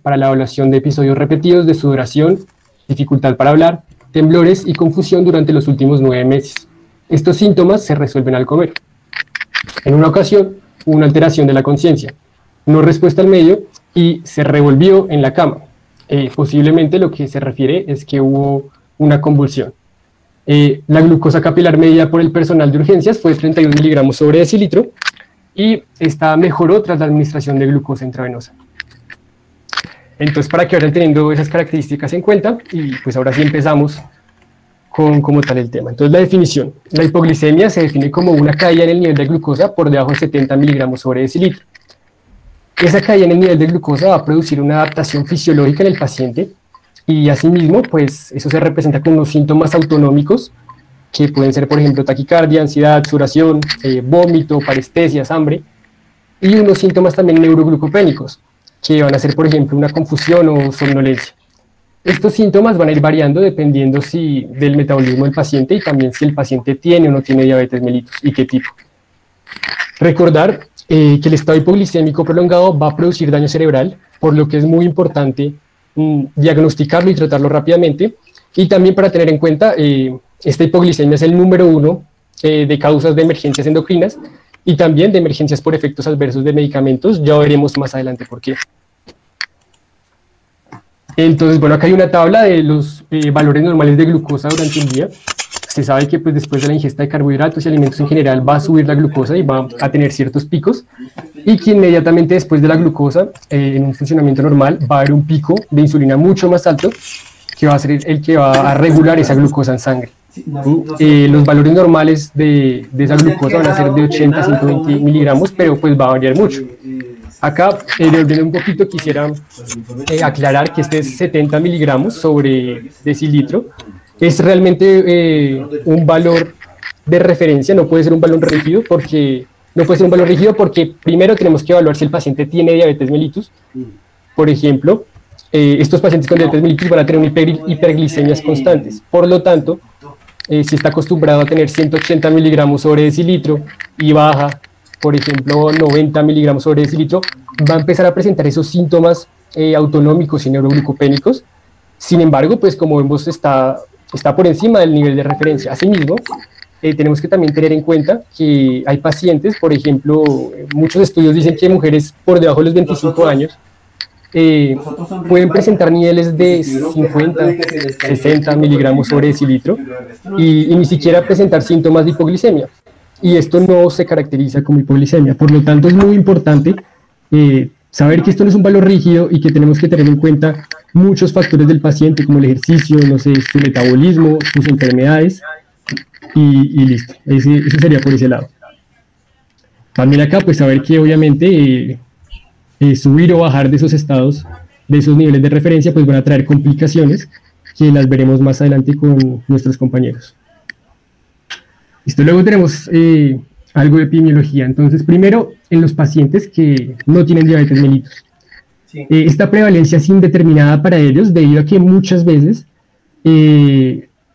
para la evaluación de episodios repetidos de sudoración, dificultad para hablar, temblores y confusión durante los últimos 9 meses. Estos síntomas se resuelven al comer. En una ocasión, hubo una alteración de la conciencia, no respuesta al medio y se revolvió en la cama. Posiblemente lo que se refiere es que hubo una convulsión. La glucosa capilar medida por el personal de urgencias fue 32 miligramos sobre decilitro y esta mejoró tras la administración de glucosa intravenosa. Entonces, para que vayan teniendo esas características en cuenta, y pues ahora sí empezamos con como tal el tema. Entonces, la definición. La hipoglicemia se define como una caída en el nivel de glucosa por debajo de 70 miligramos sobre decilitro. Esa caída en el nivel de glucosa va a producir una adaptación fisiológica en el paciente y asimismo, pues eso se representa con unos síntomas autonómicos que pueden ser, por ejemplo, taquicardia, ansiedad, sudoración, vómito, parestesias, hambre, y unos síntomas también neuroglucopénicos, que van a ser, por ejemplo, una confusión o somnolencia. Estos síntomas van a ir variando dependiendo del metabolismo del paciente y también si el paciente tiene o no tiene diabetes mellitus y qué tipo. Recordar que el estado hipoglicémico prolongado va a producir daño cerebral, por lo que es muy importante diagnosticarlo y tratarlo rápidamente. Y también para tener en cuenta, esta hipoglicemia es el número 1 de causas de emergencias endocrinas y también de emergencias por efectos adversos de medicamentos. Ya veremos más adelante por qué. Entonces, bueno, acá hay una tabla de los valores normales de glucosa durante un día. Se sabe que pues, después de la ingesta de carbohidratos y alimentos en general va a subir la glucosa y va a tener ciertos picos, y que inmediatamente después de la glucosa, en un funcionamiento normal, va a haber un pico de insulina mucho más alto, que va a ser el que va a regular esa glucosa en sangre. Los valores normales de esa glucosa van a ser de 80 a 120 miligramos, pero pues va a variar mucho. Acá, de un poquito, quisiera aclarar que este es 70 miligramos sobre decilitro. Es realmente un valor de referencia, no puede ser un valor rígido porque primero tenemos que evaluar si el paciente tiene diabetes mellitus. Por ejemplo, estos pacientes con diabetes mellitus van a tener hiperglicemias constantes. Por lo tanto, si está acostumbrado a tener 180 miligramos sobre decilitro y baja, por ejemplo, 90 miligramos sobre decilitro, va a empezar a presentar esos síntomas autonómicos y neuroglucopénicos. Sin embargo, pues como vemos, está por encima del nivel de referencia. Asimismo, tenemos que también tener en cuenta que hay pacientes, por ejemplo, muchos estudios dicen que mujeres por debajo de los 25 años pueden presentar niveles de 50, 60 miligramos sobre decilitro y ni siquiera presentar síntomas de hipoglicemia. Y esto no se caracteriza como hipoglicemia. Por lo tanto, es muy importante saber que esto no es un valor rígido y que tenemos que tener en cuenta muchos factores del paciente, como el ejercicio, no sé, su metabolismo, sus enfermedades, y listo. Eso sería por ese lado. También acá, pues saber que obviamente subir o bajar de esos estados, de esos niveles de referencia, pues van a traer complicaciones que las veremos más adelante con nuestros compañeros. Listo, luego tenemos algo de epidemiología. Entonces, primero, en los pacientes que no tienen diabetes mellitus. Sí. Esta prevalencia es indeterminada para ellos debido a que muchas veces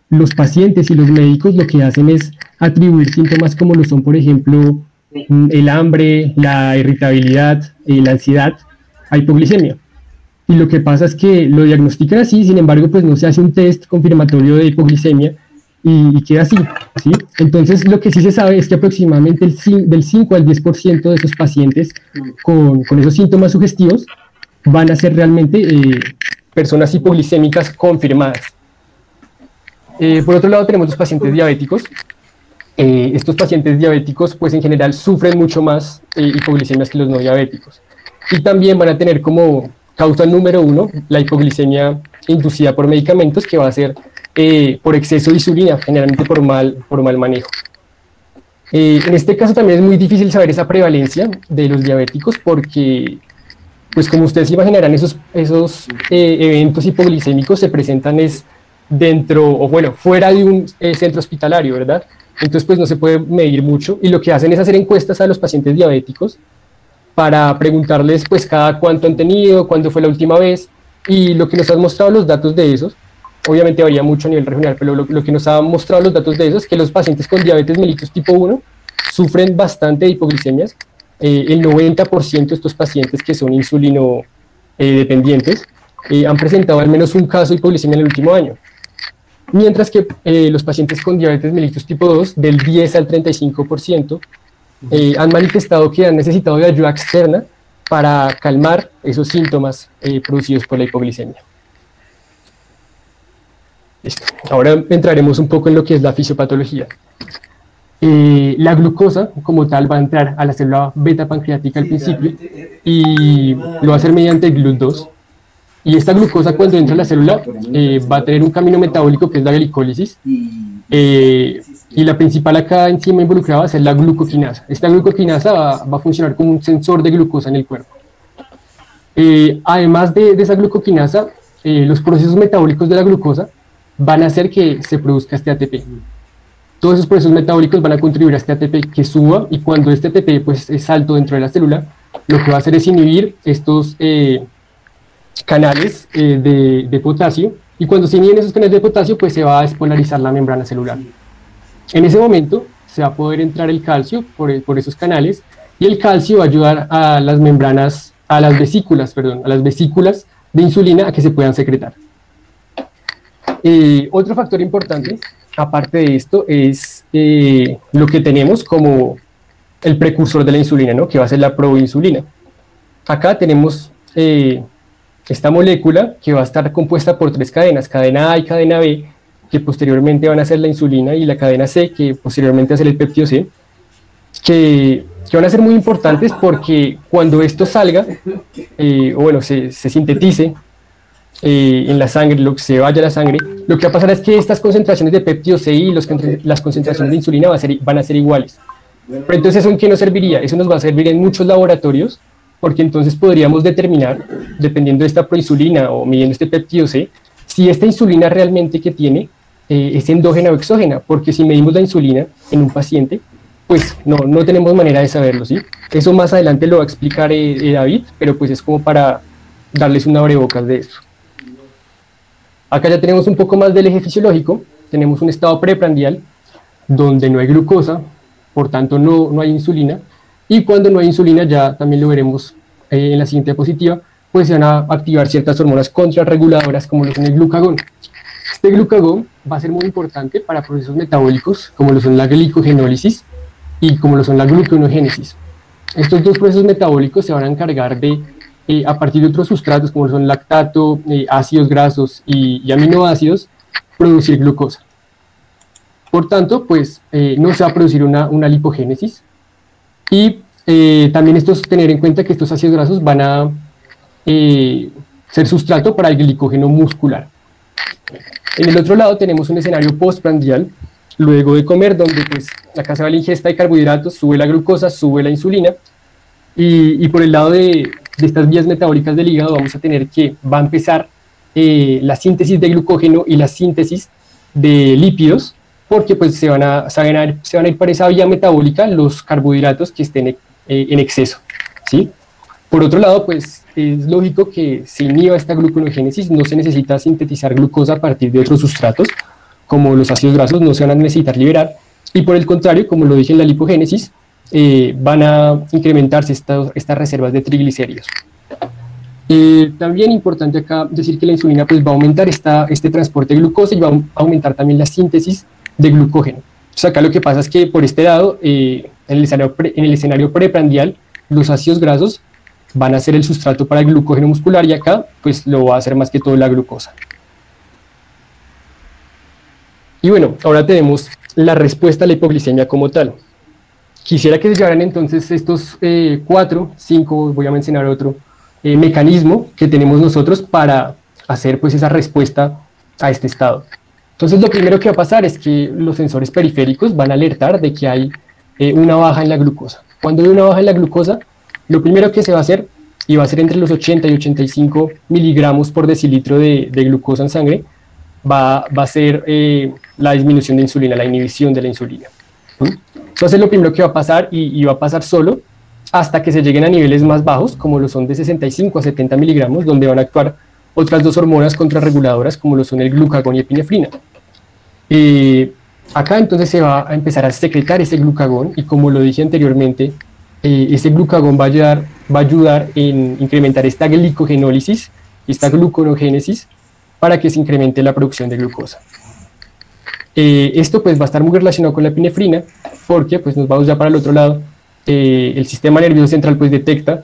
los pacientes y los médicos lo que hacen es atribuir síntomas como lo son, por ejemplo, el hambre, la irritabilidad, la ansiedad, a hipoglicemia. Y lo que pasa es que lo diagnostican así, sin embargo, pues no se hace un test confirmatorio de hipoglicemia y queda así, ¿sí? Entonces, lo que sí se sabe es que aproximadamente del 5 al 10% de esos pacientes con esos síntomas sugestivos van a ser realmente personas hipoglicémicas confirmadas. Por otro lado, tenemos los pacientes diabéticos. Estos pacientes diabéticos, pues en general, sufren mucho más hipoglicemias que los no diabéticos. Y también van a tener como causa número 1 la hipoglicemia inducida por medicamentos, que va a ser por exceso de insulina, generalmente por mal manejo. En este caso también es muy difícil saber esa prevalencia de los diabéticos porque, pues como ustedes imaginarán, esos eventos hipoglicémicos se presentan fuera de un centro hospitalario, ¿verdad? Entonces pues no se puede medir mucho y lo que hacen es hacer encuestas a los pacientes diabéticos para preguntarles pues cada cuánto han tenido, cuándo fue la última vez, y lo que nos han mostrado los datos de esos, obviamente varía mucho a nivel regional, pero lo que nos han mostrado los datos de esos es que los pacientes con diabetes mellitus tipo 1 sufren bastante de hipoglicemias. El 90% de estos pacientes que son dependientes han presentado al menos un caso de hipoglicemia en el último año, mientras que los pacientes con diabetes mellitus tipo 2, del 10 al 35%, han manifestado que han necesitado de ayuda externa para calmar esos síntomas producidos por la hipoglicemia. Listo. Ahora entraremos un poco en lo que es la fisiopatología. La glucosa como tal va a entrar a la célula beta pancreática al principio y lo va a hacer mediante el GLUT2. Y esta glucosa cuando entra a la célula va a tener un camino metabólico que es la glicólisis, y la principal acá enzima involucrada va a ser la glucoquinasa. Esta glucoquinasa va a funcionar como un sensor de glucosa en el cuerpo. Además de esa glucoquinasa, los procesos metabólicos de la glucosa van a hacer que se produzca este ATP. Todos esos procesos metabólicos van a contribuir a este ATP que suba, y cuando este ATP pues, es alto dentro de la célula, lo que va a hacer es inhibir estos canales de potasio, y cuando se inhiben esos canales de potasio, pues se va a despolarizar la membrana celular. En ese momento se va a poder entrar el calcio por esos canales, y el calcio va a ayudar a las membranas, a las vesículas de insulina a que se puedan secretar. Otro factor importante, aparte de esto, es lo que tenemos como el precursor de la insulina, ¿no? Que va a ser la proinsulina. Acá tenemos esta molécula que va a estar compuesta por tres cadenas, cadena A y cadena B, que posteriormente van a ser la insulina, y la cadena C, que posteriormente va a ser el péptido C, que van a ser muy importantes porque cuando esto salga, o bueno, se sintetice en la sangre, lo que se vaya a la sangre, lo que va a pasar es que estas concentraciones de péptido C y las concentraciones de insulina van a ser iguales. Pero entonces, ¿eso en qué nos serviría? Eso nos va a servir en muchos laboratorios, porque entonces podríamos determinar, dependiendo de esta proinsulina o midiendo este péptido C, si esta insulina realmente que tiene es endógena o exógena, porque si medimos la insulina en un paciente, pues no tenemos manera de saberlo, ¿sí? Eso más adelante lo va a explicar David, pero pues es como para darles un abrebocas de esto. Acá ya tenemos un poco más del eje fisiológico, tenemos un estado preprandial, donde no hay glucosa, por tanto no hay insulina, y cuando no hay insulina, ya también lo veremos en la siguiente diapositiva, pues se van a activar ciertas hormonas contrarreguladoras como lo son el glucagón. Este glucagón va a ser muy importante para procesos metabólicos como lo son la glicogenólisis y como lo son la gluconeogénesis. Estos dos procesos metabólicos se van a encargar de, a partir de otros sustratos como son lactato, ácidos grasos y aminoácidos, producir glucosa. Por tanto, pues no se va a producir una lipogénesis, y también tener en cuenta que estos ácidos grasos van a ser sustrato para el glicógeno muscular. En el otro lado tenemos un escenario postprandial, luego de comer, donde pues acá se va la ingesta de carbohidratos, sube la glucosa, sube la insulina, y por el lado de estas vías metabólicas del hígado vamos a tener que va a empezar la síntesis de glucógeno y la síntesis de lípidos, porque pues se van a ir para esa vía metabólica los carbohidratos que estén en exceso, ¿sí? Por otro lado, pues es lógico que se inhiba esta gluconeogénesis, no se necesita sintetizar glucosa a partir de otros sustratos, como los ácidos grasos no se van a necesitar liberar, y por el contrario, como lo dije en la lipogénesis, van a incrementarse estas reservas de triglicéridos. También importante acá decir que la insulina pues va a aumentar este transporte de glucosa y va a aumentar también la síntesis de glucógeno. Entonces acá lo que pasa es que por este lado, en el escenario preprandial, los ácidos grasos van a ser el sustrato para el glucógeno muscular, y acá pues lo va a hacer más que todo la glucosa. Y bueno, ahora tenemos la respuesta a la hipoglicemia como tal. Quisiera que se llevaran entonces estos 5, voy a mencionar otro, mecanismo que tenemos nosotros para hacer pues esa respuesta a este estado. Entonces lo primero que va a pasar es que los sensores periféricos van a alertar de que hay una baja en la glucosa. Cuando hay una baja en la glucosa, lo primero que se va a hacer, y va a ser entre los 80 y 85 miligramos por decilitro de glucosa en sangre, va a ser la disminución de insulina, la inhibición de la insulina. Entonces lo primero que va a pasar, y va a pasar solo hasta que se lleguen a niveles más bajos, como lo son de 65 a 70 miligramos, donde van a actuar otras dos hormonas contrarreguladoras, como lo son el glucagón y epinefrina. Acá entonces se va a empezar a secretar ese glucagón, y como lo dije anteriormente, ese glucagón va a ayudar va a ayudar en incrementar esta glicogenólisis, esta gluconogénesis, para que se incremente la producción de glucosa. Esto pues va a estar muy relacionado con la epinefrina, porque pues nos vamos ya para el otro lado. El sistema nervioso central pues detecta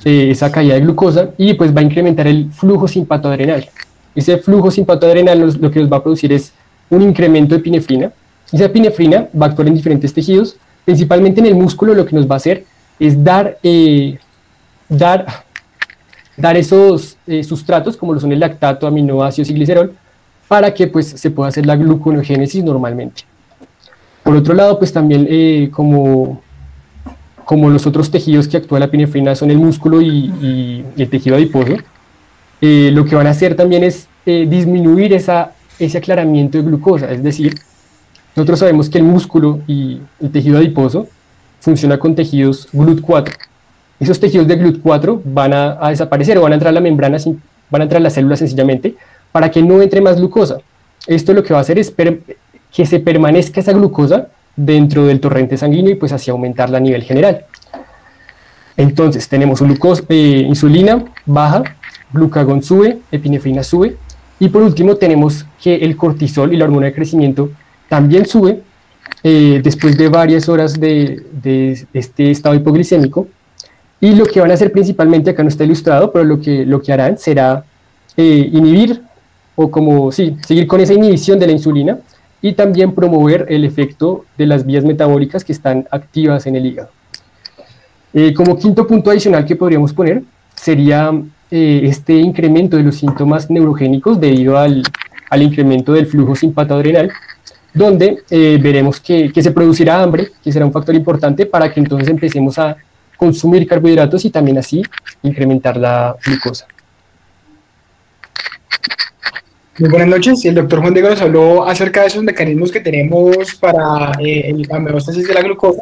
esa caída de glucosa y pues va a incrementar el flujo simpatoadrenal. Ese flujo simpatoadrenal lo que nos va a producir es un incremento de epinefrina. Esa epinefrina va a actuar en diferentes tejidos, principalmente en el músculo. Lo que nos va a hacer es dar esos sustratos, como lo son el lactato, aminoácidos y glicerol, para que pues se pueda hacer la gluconogénesis normalmente. Por otro lado, pues también como los otros tejidos que actúa la epinefrina son el músculo y el tejido adiposo, lo que van a hacer también es disminuir ese aclaramiento de glucosa. Es decir, nosotros sabemos que el músculo y el tejido adiposo funciona con tejidos GLUT4. Esos tejidos de GLUT4 van a desaparecer o van a entrar a la membrana, van a entrar a la célula sencillamente, para que no entre más glucosa. Esto lo que va a hacer es que se permanezca esa glucosa dentro del torrente sanguíneo y pues así aumentarla a nivel general. Entonces tenemos insulina baja, glucagón sube, epinefrina sube, y por último tenemos que el cortisol y la hormona de crecimiento también sube después de varias horas de este estado hipoglicémico, y lo que van a hacer principalmente, acá no está ilustrado, pero lo que harán será inhibir o seguir con esa inhibición de la insulina y también promover el efecto de las vías metabólicas que están activas en el hígado. Como quinto punto adicional que podríamos poner sería este incremento de los síntomas neurogénicos debido al incremento del flujo simpatoadrenal, donde veremos que se producirá hambre, que será un factor importante para que entonces empecemos a consumir carbohidratos y también así incrementar la glucosa. Muy buenas noches. El doctor Juan Diego nos habló acerca de esos mecanismos que tenemos para la homeostasis de la glucosa,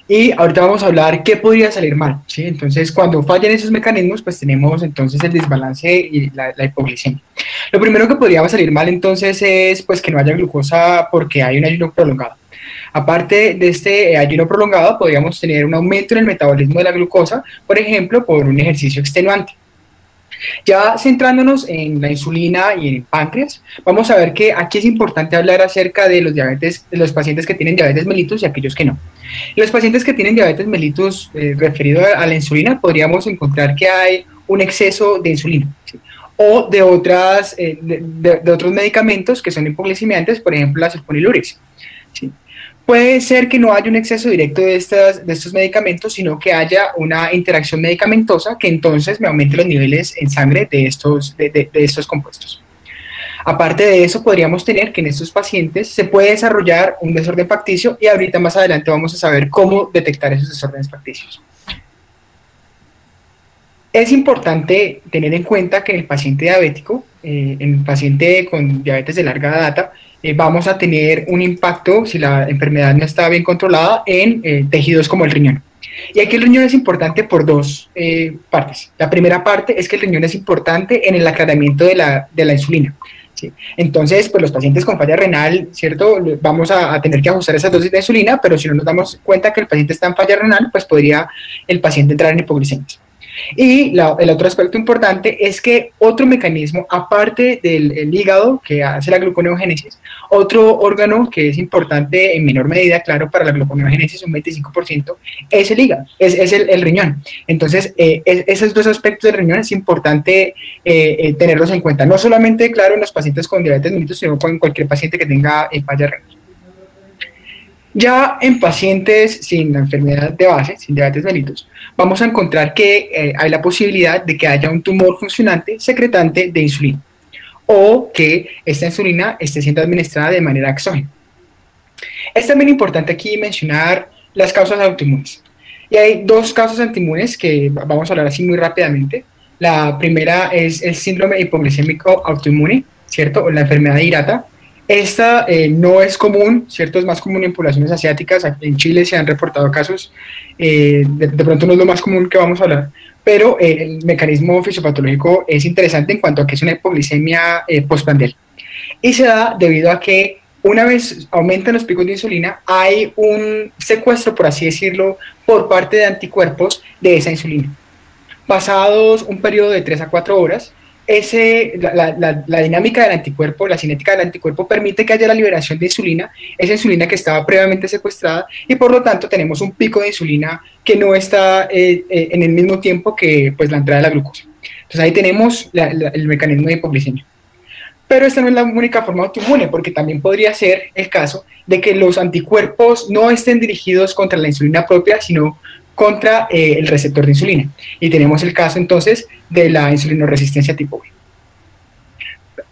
y ahorita vamos a hablar qué podría salir mal, ¿sí? Entonces, cuando fallan esos mecanismos, pues tenemos entonces el desbalance y la hipoglicemia. Lo primero que podría salir mal entonces es pues que no haya glucosa porque hay un ayuno prolongado. Aparte de este ayuno prolongado, podríamos tener un aumento en el metabolismo de la glucosa, por ejemplo, por un ejercicio extenuante. Ya centrándonos en la insulina y en el páncreas, vamos a ver que aquí es importante hablar acerca de los pacientes que tienen diabetes mellitus y aquellos que no. En los pacientes que tienen diabetes mellitus referido a la insulina, podríamos encontrar que hay un exceso de insulina, ¿sí? O de otros medicamentos que son hipoglicemiantes, por ejemplo la sulfonilureas, ¿sí? Puede ser que no haya un exceso directo de estos medicamentos, sino que haya una interacción medicamentosa que entonces me aumente los niveles en sangre de estos compuestos. Aparte de eso, podríamos tener que en estos pacientes se puede desarrollar un desorden facticio, y ahorita más adelante vamos a saber cómo detectar esos desórdenes facticios. Es importante tener en cuenta que en el paciente diabético, en el paciente con diabetes de larga data, vamos a tener un impacto, si la enfermedad no está bien controlada, en tejidos como el riñón. Y aquí el riñón es importante por dos partes. La primera parte es que el riñón es importante en el aclaramiento de la insulina, ¿sí? Entonces, pues los pacientes con falla renal, ¿cierto? Vamos a tener que ajustar esas dosis de insulina, pero si no nos damos cuenta que el paciente está en falla renal, pues podría el paciente entrar en hipoglicemia. Y el otro aspecto importante es que otro mecanismo, aparte del hígado que hace la gluconeogénesis, otro órgano que es importante en menor medida, claro, para la gluconeogénesis, un 25%, es el hígado, es el riñón. Entonces, esos dos aspectos del riñón es importante tenerlos en cuenta, no solamente, claro, en los pacientes con diabetes mellitus, sino en cualquier paciente que tenga falla renal. Ya en pacientes sin la enfermedad de base, sin diabetes mellitus, vamos a encontrar que hay la posibilidad de que haya un tumor funcionante secretante de insulina, o que esta insulina esté siendo administrada de manera exógena. Es también importante aquí mencionar las causas autoinmunes. Y hay dos causas autoinmunes que vamos a hablar así muy rápidamente. La primera es el síndrome hipoglicémico autoinmune, ¿cierto? O la enfermedad de Hirata. Esta no es común, ¿cierto? Es más común en poblaciones asiáticas. En Chile se han reportado casos, de pronto no es lo más común que vamos a hablar, pero el mecanismo fisiopatológico es interesante en cuanto a que es una hipoglicemia postprandial. Y se da debido a que una vez aumentan los picos de insulina, hay un secuestro, por así decirlo, por parte de anticuerpos de esa insulina. Pasados un periodo de 3 a 4 horas, la dinámica del anticuerpo, la cinética del anticuerpo permite que haya la liberación de insulina, esa insulina que estaba previamente secuestrada, y por lo tanto tenemos un pico de insulina que no está en el mismo tiempo que pues, la entrada de la glucosa. Entonces ahí tenemos el mecanismo de hipoglicemia. Pero esta no es la única forma autoinmune, porque también podría ser el caso de que los anticuerpos no estén dirigidos contra la insulina propia, sino contra el receptor de insulina. Y tenemos el caso entonces de la insulinoresistencia tipo B.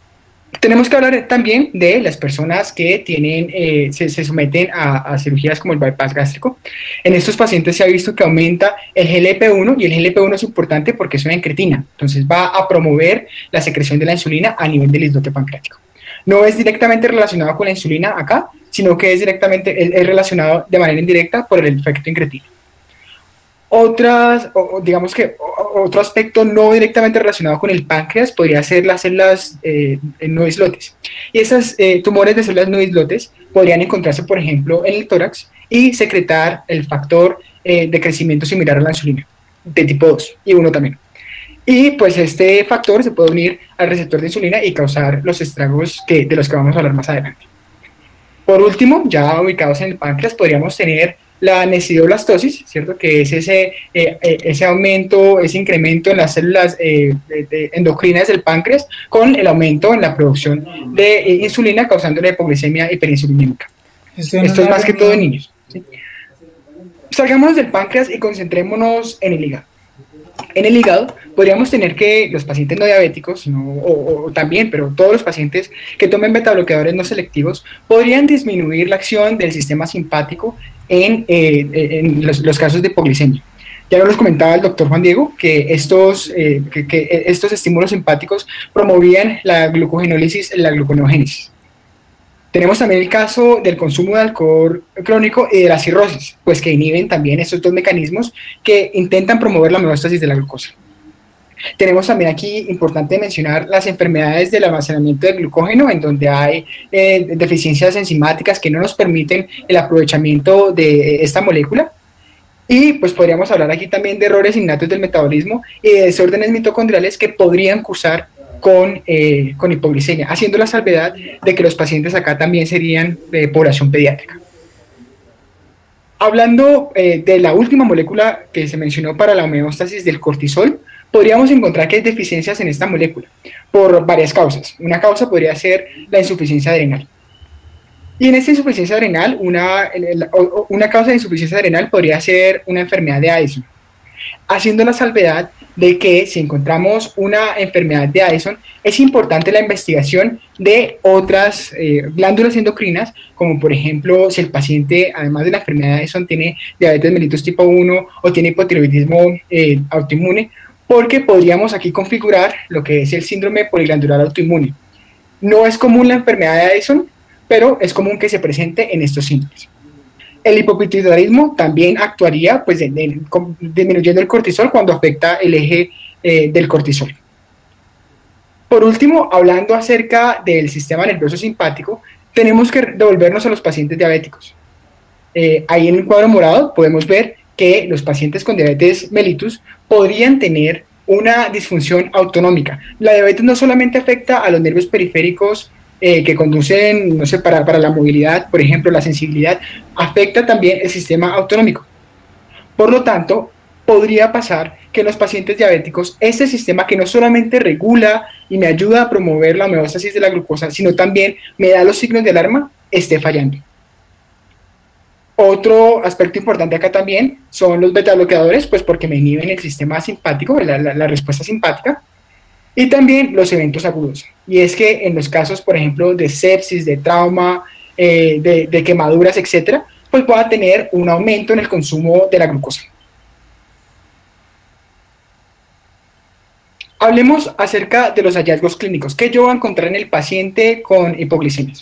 Tenemos que hablar también de las personas que tienen, se someten a cirugías como el bypass gástrico. En estos pacientes se ha visto que aumenta el GLP-1, y el GLP-1 es importante porque es una incretina, entonces va a promover la secreción de la insulina a nivel del islote pancreático. No es directamente relacionado con la insulina acá, sino que es relacionado de manera indirecta por el efecto incretina. Digamos que otro aspecto no directamente relacionado con el páncreas podría ser las células no islotes. Y esos tumores de células no islotes podrían encontrarse, por ejemplo, en el tórax y secretar el factor de crecimiento similar a la insulina, de tipo 2 y 1 también. Y pues este factor se puede unir al receptor de insulina y causar los estragos de los que vamos a hablar más adelante. Por último, ya ubicados en el páncreas, podríamos tener la necidoblastosis, ¿cierto? Que es ese aumento, ese incremento en las células endocrinas del páncreas con el aumento en la producción de insulina causando la hipoglicemia hiperinsulinémica. Esto es más que todo en niños, ¿sí? Salgamos del páncreas y concentrémonos en el hígado. En el hígado podríamos tener que los pacientes no diabéticos, o también, pero todos los pacientes que tomen betabloqueadores no selectivos, podrían disminuir la acción del sistema simpático en los casos de hipoglicemia. Ya nos comentaba el doctor Juan Diego que estos estímulos simpáticos promovían la glucogenólisis y la gluconeogénesis. Tenemos también el caso del consumo de alcohol crónico y de la cirrosis, pues que inhiben también estos dos mecanismos que intentan promover la homeostasis de la glucosa. Tenemos también aquí, importante mencionar, las enfermedades del almacenamiento del glucógeno, en donde hay deficiencias enzimáticas que no nos permiten el aprovechamiento de esta molécula. Y pues podríamos hablar aquí también de errores innatos del metabolismo y de desórdenes mitocondriales que podrían cursar con hipoglicemia, haciendo la salvedad de que los pacientes acá también serían de población pediátrica. Hablando de la última molécula que se mencionó para la homeostasis del cortisol, podríamos encontrar que hay deficiencias en esta molécula por varias causas. Una causa podría ser la insuficiencia adrenal. Y en esta insuficiencia adrenal, una causa de insuficiencia adrenal podría ser una enfermedad de Addison, haciendo la salvedad de que si encontramos una enfermedad de Addison, es importante la investigación de otras glándulas endocrinas, como por ejemplo si el paciente, además de la enfermedad de Addison, tiene diabetes mellitus tipo 1 o tiene hipotiroidismo autoinmune, porque podríamos aquí configurar lo que es el síndrome poliglandular autoinmune. No es común la enfermedad de Addison, pero es común que se presente en estos síntomas. El hipopituitarismo también actuaría pues, disminuyendo el cortisol cuando afecta el eje del cortisol. Por último, hablando acerca del sistema nervioso simpático, tenemos que devolvernos a los pacientes diabéticos. Ahí en el cuadro morado podemos ver que los pacientes con diabetes mellitus podrían tener una disfunción autonómica. La diabetes no solamente afecta a los nervios periféricos que conducen, no sé, para la movilidad, por ejemplo, la sensibilidad, afecta también el sistema autonómico. Por lo tanto, podría pasar que en los pacientes diabéticos, este sistema que no solamente regula y me ayuda a promover la homeostasis de la glucosa, sino también me da los signos de alarma, esté fallando. Otro aspecto importante acá también son los betabloqueadores, pues porque me inhiben el sistema simpático, la respuesta simpática, y también los eventos agudos. Y es que en los casos, por ejemplo, de sepsis, de trauma, de quemaduras, etcétera, pues voy a tener un aumento en el consumo de la glucosa. Hablemos acerca de los hallazgos clínicos. ¿Qué yo voy a encontrar en el paciente con hipoglicemia?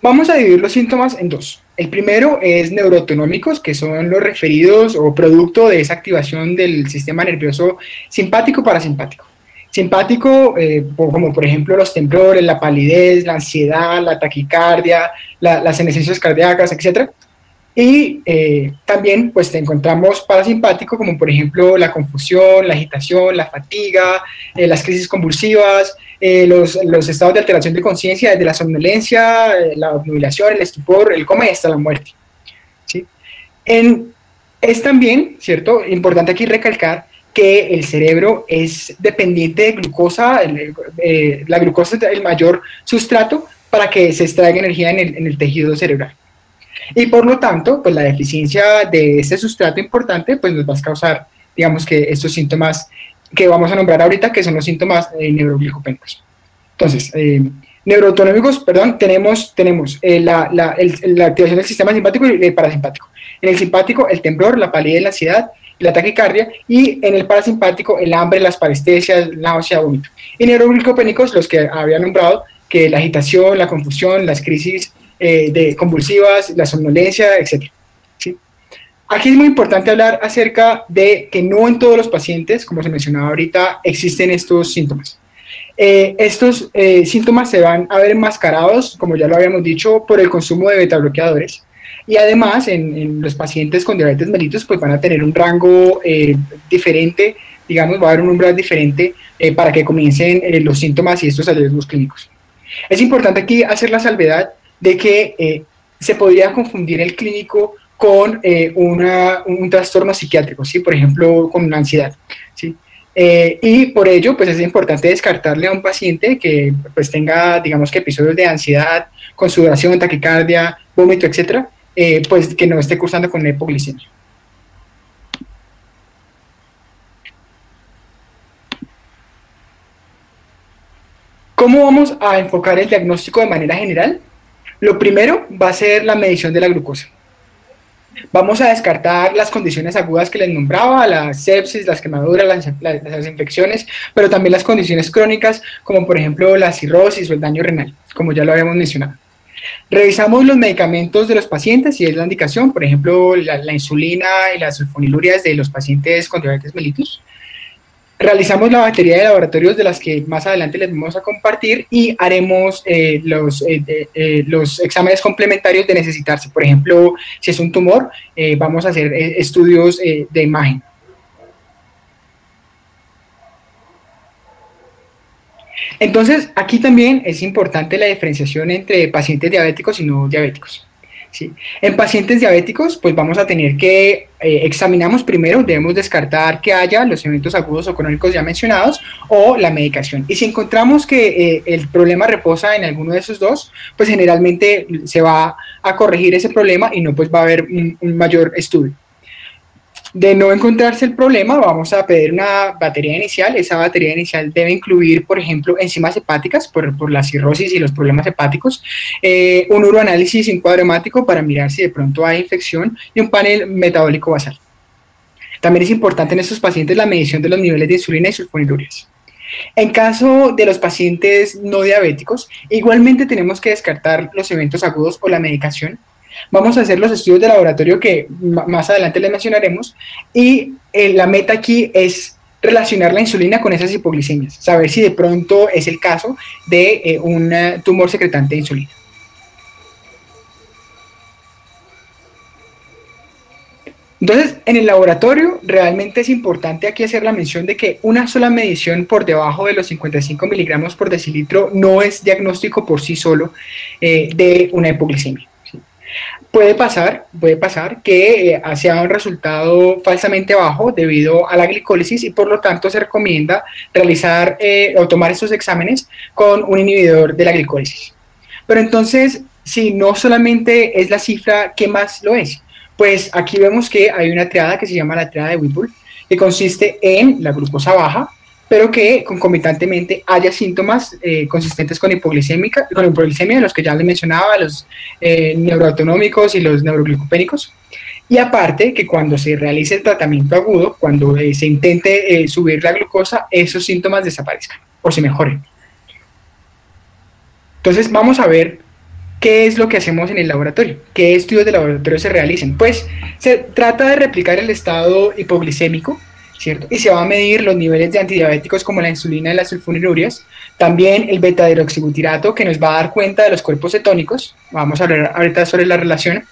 Vamos a dividir los síntomas en dos. El primero es neuroautonómicos, que son los referidos o producto de esa activación del sistema nervioso simpático parasimpático. Simpático, como por ejemplo los temblores, la palidez, la ansiedad, la taquicardia, las senescencias cardíacas, etc. Y también pues encontramos parasimpático, como por ejemplo la confusión, la agitación, la fatiga, las crisis convulsivas, los estados de alteración de conciencia, desde la somnolencia, la obnubilación, el estupor, el coma y hasta la muerte. ¿Sí? Es también, ¿cierto?, importante aquí recalcar que el cerebro es dependiente de glucosa, la glucosa es el mayor sustrato para que se extraiga energía en el tejido cerebral. Y por lo tanto, pues la deficiencia de este sustrato importante, pues nos va a causar, digamos que estos síntomas que vamos a nombrar ahorita, que son los síntomas neuroglicopénicos. Entonces, neuroautonómicos, perdón, tenemos la activación del sistema simpático y el parasimpático. En el simpático, el temblor, la palidez, la ansiedad, la taquicardia, y en el parasimpático, el hambre, las parestesias, náusea, vómito. Y neuroglicopénicos, los que había nombrado, que la agitación, la confusión, las crisis de convulsivas, la somnolencia, etc. ¿Sí? Aquí es muy importante hablar acerca de que no en todos los pacientes, como se mencionaba ahorita, existen estos síntomas. Estos síntomas se van a ver enmascarados, como ya lo habíamos dicho, por el consumo de betabloqueadores. Y además, en los pacientes con diabetes mellitus, pues van a tener un rango diferente, digamos, va a haber un umbral diferente para que comiencen los síntomas y estos hallazgos clínicos. Es importante aquí hacer la salvedad de que se podría confundir el clínico con un trastorno psiquiátrico, ¿sí? Por ejemplo, con una ansiedad, ¿sí? Y por ello, pues es importante descartarle a un paciente que pues tenga, digamos que episodios de ansiedad, con sudoración, taquicardia, vómito, etcétera, pues que no esté cursando con una hipoglicemia. ¿Cómo vamos a enfocar el diagnóstico de manera general? Lo primero va a ser la medición de la glucosa. Vamos a descartar las condiciones agudas que les nombraba, la sepsis, las quemaduras, las infecciones, pero también las condiciones crónicas, como por ejemplo la cirrosis o el daño renal, como ya lo habíamos mencionado. Revisamos los medicamentos de los pacientes, si es la indicación, por ejemplo, la insulina y las sulfonilurias de los pacientes con diabetes mellitus. Realizamos la batería de laboratorios de las que más adelante les vamos a compartir y haremos los exámenes complementarios de necesitarse. Por ejemplo, si es un tumor, vamos a hacer estudios de imagen. Entonces, aquí también es importante la diferenciación entre pacientes diabéticos y no diabéticos. ¿Sí? En pacientes diabéticos, pues vamos a tener que examinamos primero, debemos descartar que haya los eventos agudos o crónicos ya mencionados o la medicación. Y si encontramos que el problema reposa en alguno de esos dos, pues generalmente se va a corregir ese problema y no pues va a haber un mayor estudio. De no encontrarse el problema, vamos a pedir una batería inicial. Esa batería inicial debe incluir, por ejemplo, enzimas hepáticas por la cirrosis y los problemas hepáticos, un uroanálisis, un cuadro hemático para mirar si de pronto hay infección y un panel metabólico basal. También es importante en estos pacientes la medición de los niveles de insulina y sulfonilurias. En caso de los pacientes no diabéticos, igualmente tenemos que descartar los eventos agudos o la medicación. Vamos a hacer los estudios de laboratorio que más adelante les mencionaremos y la meta aquí es relacionar la insulina con esas hipoglicemias, saber si de pronto es el caso de un tumor secretante de insulina. Entonces, en el laboratorio realmente es importante aquí hacer la mención de que una sola medición por debajo de los 55 miligramos por decilitro no es diagnóstico por sí solo de una hipoglicemia. Puede pasar que sea un resultado falsamente bajo debido a la glicólisis y por lo tanto se recomienda realizar o tomar estos exámenes con un inhibidor de la glicólisis. Pero entonces, si no solamente es la cifra, ¿qué más lo es? Pues aquí vemos que hay una triada que se llama la triada de Whipple, que consiste en la glucosa baja, pero que concomitantemente haya síntomas consistentes con hipoglicemia, de los que ya les mencionaba, los neuroautonómicos y los neuroglicopénicos. Y aparte que cuando se realice el tratamiento agudo, cuando se intente subir la glucosa, esos síntomas desaparezcan o se mejoren. Entonces vamos a ver qué es lo que hacemos en el laboratorio, qué estudios de laboratorio se realicen. Pues se trata de replicar el estado hipoglicémico, ¿cierto? Y se va a medir los niveles de antidiabéticos como la insulina y las sulfonilurias, también el beta-hidroxibutirato que nos va a dar cuenta de los cuerpos cetónicos, vamos a hablar ahorita sobre la relación,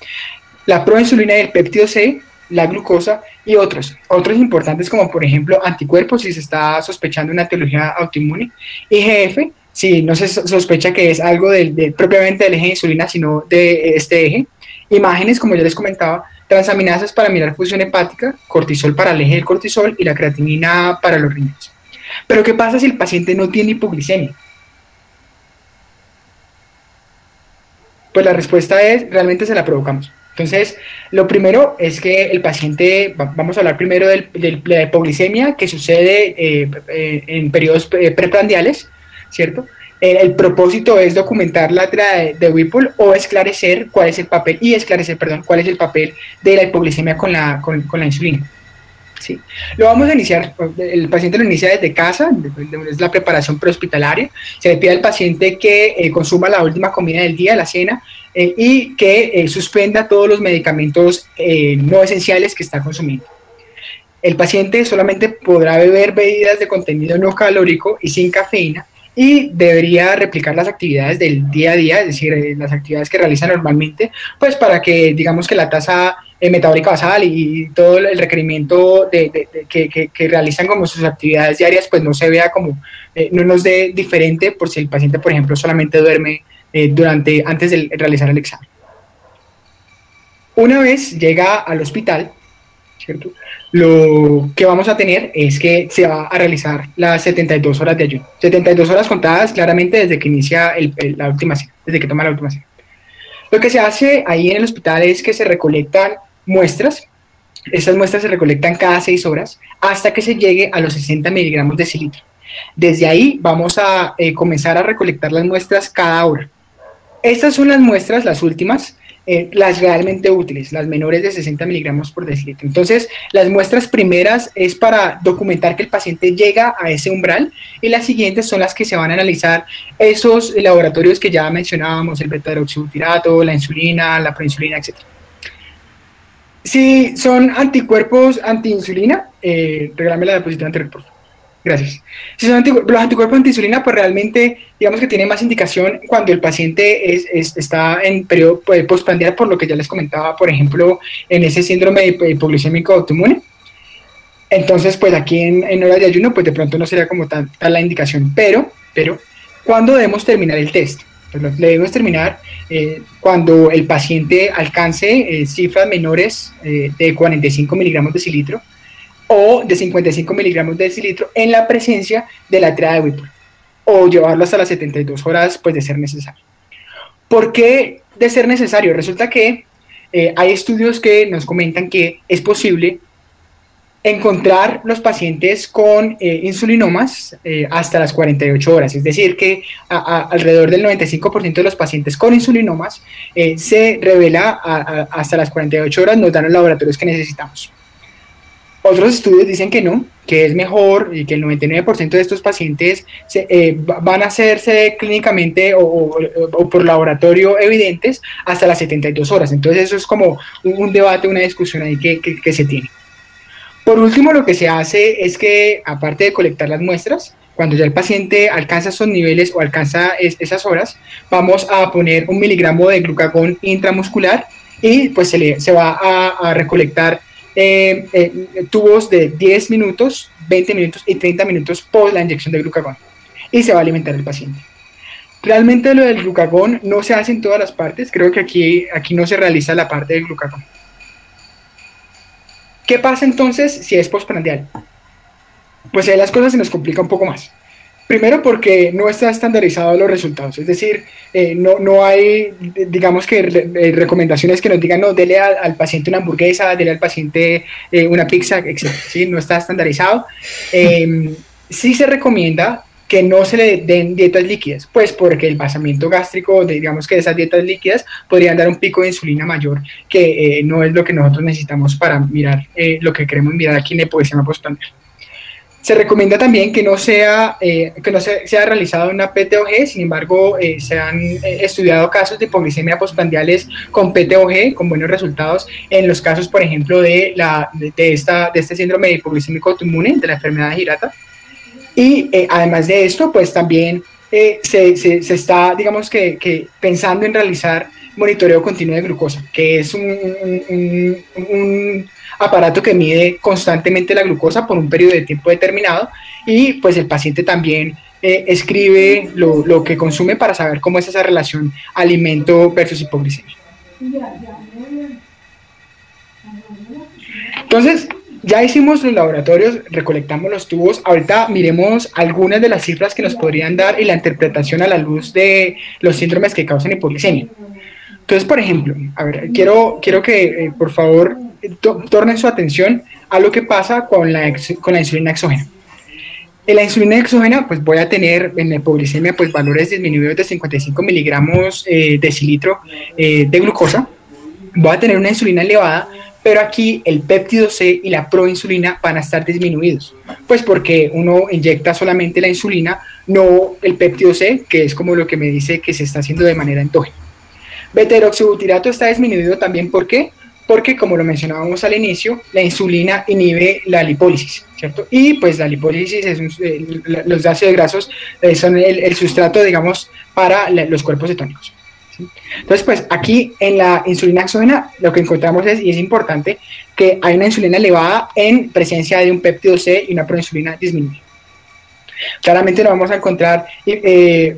la proinsulina y el péptido C, la glucosa y otros importantes como por ejemplo anticuerpos si se está sospechando una etiología autoinmune, IGF, si no se sospecha que es algo propiamente del eje de insulina, sino de este eje, imágenes como ya les comentaba, transaminasas para mirar función hepática, cortisol para el eje del cortisol y la creatinina para los riñones. Pero ¿qué pasa si el paciente no tiene hipoglicemia? Pues la respuesta es, realmente se la provocamos. Entonces, lo primero es que el paciente, vamos a hablar primero de la hipoglicemia que sucede en periodos preprandiales, ¿cierto? El propósito es documentar la entrada de Whipple o esclarecer cuál es el papel, cuál es el papel de la hipoglicemia con la insulina. Sí. Lo vamos a iniciar, el paciente lo inicia desde casa, es la preparación prehospitalaria, se le pide al paciente que consuma la última comida del día, la cena, y que suspenda todos los medicamentos no esenciales que está consumiendo. El paciente solamente podrá beber bebidas de contenido no calórico y sin cafeína, y debería replicar las actividades del día a día, es decir, las actividades que realiza normalmente, pues para que digamos que la tasa metabólica basal y todo el requerimiento que realizan como sus actividades diarias, pues no se vea como, no nos dé diferente por si el paciente, por ejemplo, solamente duerme antes de realizar el examen. Una vez llega al hospital, ¿cierto? Lo que vamos a tener es que se va a realizar las 72 horas de ayuno. 72 horas contadas claramente desde que inicia la última cena, desde que toma la última cena. Lo que se hace ahí en el hospital es que se recolectan muestras. Estas muestras se recolectan cada 6 horas hasta que se llegue a los 60 miligramos de decilitro. Desde ahí vamos a comenzar a recolectar las muestras cada hora. Estas son las muestras, las últimas, las realmente útiles, las menores de 60 miligramos por decilitro. Entonces, las muestras primeras es para documentar que el paciente llega a ese umbral y las siguientes son las que se van a analizar esos laboratorios que ya mencionábamos, el beta-hidroxibutirato, la insulina, la proinsulina, etc. Si son anticuerpos antiinsulina, regálame la diapositiva anterior, por favor. Gracias. Si son los anticuerpos antiinsulina, pues realmente, digamos que tiene más indicación cuando el paciente está en periodo postprandial, por lo que ya les comentaba, por ejemplo, en ese síndrome hipoglicémico autoinmune. Entonces, pues aquí en horas de ayuno, pues de pronto no sería como tal la indicación, pero, ¿cuándo debemos terminar el test? Pues lo debemos terminar cuando el paciente alcance cifras menores de 45 miligramos de decilitro, o de 55 miligramos de decilitro en la presencia de la entrada de Whipple, o llevarlo hasta las 72 horas, pues de ser necesario. ¿Por qué de ser necesario? Resulta que hay estudios que nos comentan que es posible encontrar los pacientes con insulinomas hasta las 48 horas, es decir, que alrededor del 95% de los pacientes con insulinomas se revela hasta las 48 horas, nos dan los laboratorios que necesitamos. Otros estudios dicen que no, que es mejor y que el 99% de estos pacientes van a hacerse clínicamente o por laboratorio evidentes hasta las 72 horas. Entonces eso es como un debate, una discusión ahí que se tiene. Por último, lo que se hace es que, aparte de colectar las muestras, cuando ya el paciente alcanza esos niveles o alcanza esas horas, vamos a poner 1 miligramo de glucagón intramuscular y pues se va a recolectar tubos de 10 minutos, 20 minutos y 30 minutos post la inyección de glucagón y se va a alimentar el paciente. Realmente lo del glucagón no se hace en todas las partes, creo que aquí no se realiza la parte del glucagón. ¿Qué pasa entonces si es postprandial? Pues ahí las cosas se nos complican un poco más. Primero porque no está estandarizado los resultados, es decir, no hay, digamos que recomendaciones que nos digan, no, dele al paciente una hamburguesa, dele al paciente una pizza, etc. ¿Sí? No está estandarizado. Sí se recomienda que no se le den dietas líquidas, pues porque el vaciamiento gástrico, digamos que esas dietas líquidas podrían dar un pico de insulina mayor, que no es lo que nosotros necesitamos para mirar lo que queremos mirar aquí en la hipoglicemia postprandial. Se recomienda también que no sea realizado una PTOG, sin embargo, se han estudiado casos de hipoglicemia postprandiales con PTOG, con buenos resultados, en los casos, por ejemplo, de este síndrome hipoglicémico autoinmune, de la enfermedad de Hirata. Y además de esto, pues también se está, digamos que pensando en realizar monitoreo continuo de glucosa, que es un aparato que mide constantemente la glucosa por un periodo de tiempo determinado, y pues el paciente también escribe lo que consume para saber cómo es esa relación alimento versus hipoglicemia. Entonces, ya hicimos los laboratorios, recolectamos los tubos. Ahorita miremos algunas de las cifras que nos podrían dar y la interpretación a la luz de los síndromes que causan hipoglicemia. Entonces, por ejemplo, a ver, quiero que por favor tornen su atención a lo que pasa con la insulina exógena. En la insulina exógena, pues voy a tener en la hipoglicemia pues valores disminuidos de 55 miligramos decilitro de glucosa. Voy a tener una insulina elevada, pero aquí el péptido C y la proinsulina van a estar disminuidos, pues porque uno inyecta solamente la insulina, no el péptido C, que es como lo que me dice que se está haciendo de manera endógena. Beta-hidroxibutirato está disminuido también, ¿por qué? Porque, como lo mencionábamos al inicio, la insulina inhibe la lipólisis, ¿cierto? Y pues la lipólisis, los ácidos grasos son el sustrato, digamos, para los cuerpos cetónicos. ¿Sí? Entonces, pues aquí en la insulina exógena lo que encontramos es, y es importante, que hay una insulina elevada en presencia de un péptido C y una proinsulina disminuida. Claramente no vamos a encontrar,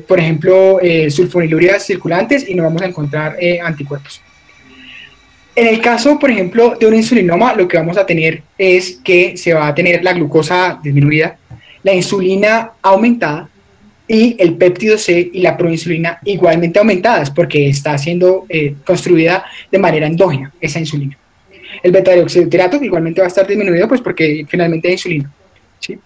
por ejemplo, sulfonilúridas circulantes, y no vamos a encontrar anticuerpos. En el caso, por ejemplo, de un insulinoma, lo que vamos a tener es que se va a tener la glucosa disminuida, la insulina aumentada y el péptido C y la proinsulina igualmente aumentadas, porque está siendo construida de manera endógena esa insulina. El beta-hidroxibutirato igualmente va a estar disminuido, pues porque finalmente hay insulina, ¿sí?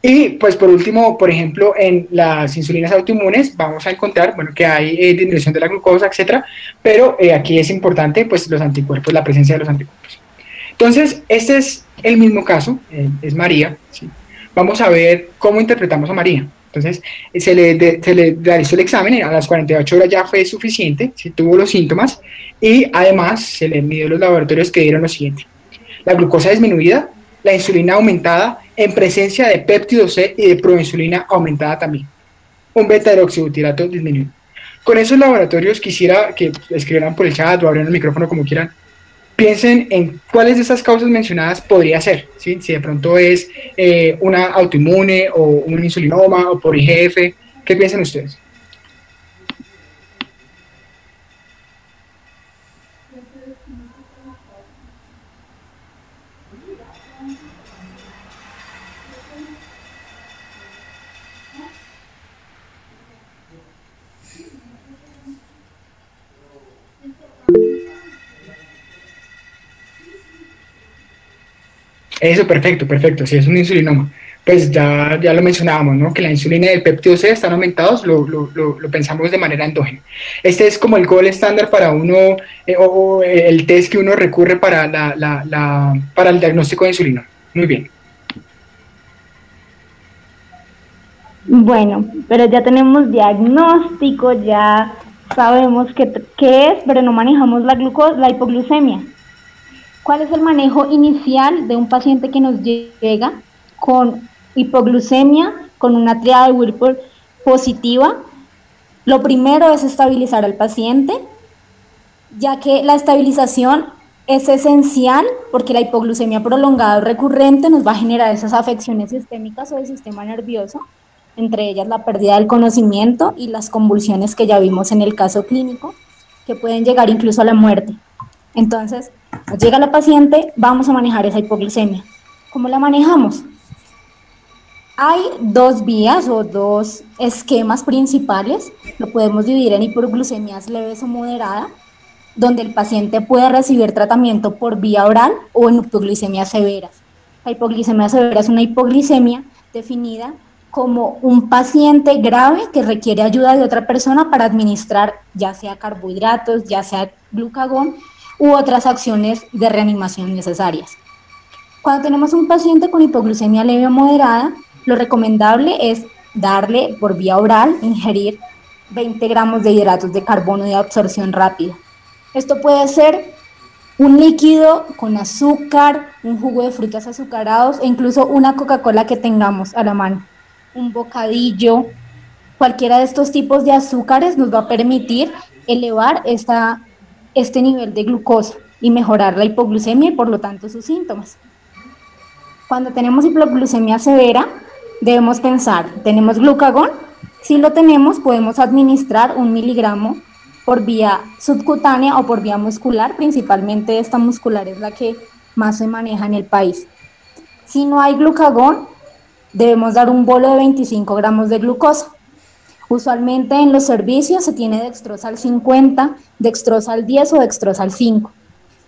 Y pues por último, por ejemplo, en las insulinas autoinmunes vamos a encontrar, bueno, que hay disminución de la glucosa, etcétera, pero aquí es importante pues los anticuerpos, la presencia de los anticuerpos. Entonces, este es el mismo caso, es María, ¿sí? Vamos a ver cómo interpretamos a María. Entonces, se le realizó el examen, a las 48 horas ya fue suficiente, ¿sí? Tuvo los síntomas, y además se le midió los laboratorios que dieron lo siguiente: la glucosa disminuida, la insulina aumentada en presencia de péptido C y de proinsulina aumentada también, un beta-hidroxibutirato disminuido. Con esos laboratorios quisiera que escribieran por el chat o abrieran el micrófono como quieran. Piensen en cuáles de esas causas mencionadas podría ser, ¿sí? Si de pronto es una autoinmune o un insulinoma o por IGF, ¿qué piensan ustedes? Eso, perfecto, perfecto. Si es un insulinoma, pues ya lo mencionábamos, ¿no? Que la insulina y el péptido C están aumentados, lo pensamos de manera endógena. Este es como el gold estándar para uno, o el test que uno recurre para, para el diagnóstico de insulina. Muy bien. Bueno, pero ya tenemos diagnóstico, ya sabemos qué es, pero no manejamos la hipoglucemia. ¿Cuál es el manejo inicial de un paciente que nos llega con hipoglucemia, con una triada de Whipple positiva? Lo primero es estabilizar al paciente, ya que la estabilización es esencial porque la hipoglucemia prolongada o recurrente nos va a generar esas afecciones sistémicas o del sistema nervioso, entre ellas la pérdida del conocimiento y las convulsiones que ya vimos en el caso clínico, que pueden llegar incluso a la muerte. Entonces, llega la paciente, vamos a manejar esa hipoglucemia. ¿Cómo la manejamos? Hay dos vías o dos esquemas principales. Lo podemos dividir en hipoglucemias leves o moderada, donde el paciente puede recibir tratamiento por vía oral, o en hipoglucemias severas. La hipoglucemia severa es una hipoglucemia definida como un paciente grave que requiere ayuda de otra persona para administrar ya sea carbohidratos, ya sea glucagón, u otras acciones de reanimación necesarias. Cuando tenemos un paciente con hipoglucemia leve o moderada, lo recomendable es darle por vía oral, ingerir 20 gramos de hidratos de carbono de absorción rápida. Esto puede ser un líquido con azúcar, un jugo de frutas azucarados e incluso una Coca-Cola que tengamos a la mano. Un bocadillo, cualquiera de estos tipos de azúcares nos va a permitir elevar este nivel de glucosa y mejorar la hipoglucemia y por lo tanto sus síntomas. Cuando tenemos hipoglucemia severa, debemos pensar, ¿tenemos glucagón? Si lo tenemos, podemos administrar 1 miligramo por vía subcutánea o por vía muscular, principalmente esta muscular es la que más se maneja en el país. Si no hay glucagón, debemos dar un bolo de 25 gramos de glucosa. Usualmente en los servicios se tiene dextrosal 50, dextrosal 10 o dextrosal 5.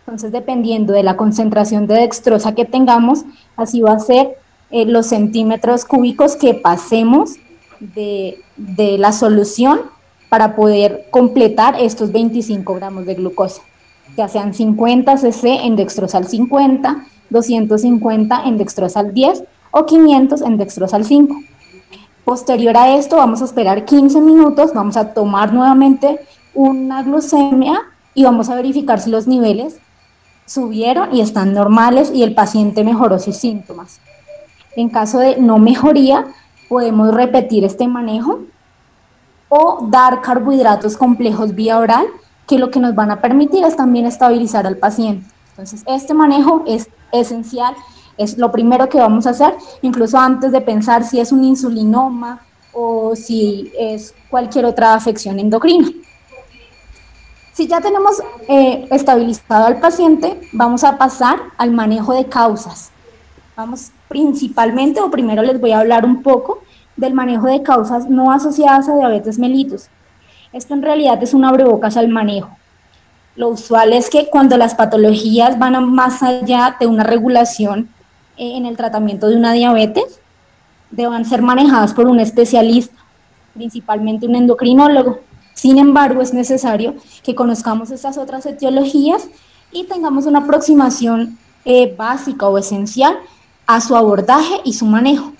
Entonces, dependiendo de la concentración de dextrosa que tengamos, así va a ser los centímetros cúbicos que pasemos de la solución para poder completar estos 25 gramos de glucosa, ya sean 50 cc en dextrosal 50, 250 en dextrosal 10 o 500 en dextrosal 5. Posterior a esto vamos a esperar 15 minutos, vamos a tomar nuevamente una glucemia y vamos a verificar si los niveles subieron y están normales y el paciente mejoró sus síntomas. En caso de no mejoría, podemos repetir este manejo o dar carbohidratos complejos vía oral, que lo que nos van a permitir es también estabilizar al paciente. Entonces, este manejo es esencial, es lo primero que vamos a hacer, incluso antes de pensar si es un insulinoma o si es cualquier otra afección endocrina. Si ya tenemos estabilizado al paciente, vamos a pasar al manejo de causas. Vamos principalmente, o primero les voy a hablar un poco del manejo de causas no asociadas a diabetes mellitus. Esto en realidad es un abrebocas al manejo. Lo usual es que cuando las patologías van más allá de una regulación en el tratamiento de una diabetes, deban ser manejadas por un especialista, principalmente un endocrinólogo. Sin embargo, es necesario que conozcamos estas otras etiologías y tengamos una aproximación básica o esencial a su abordaje y su manejo.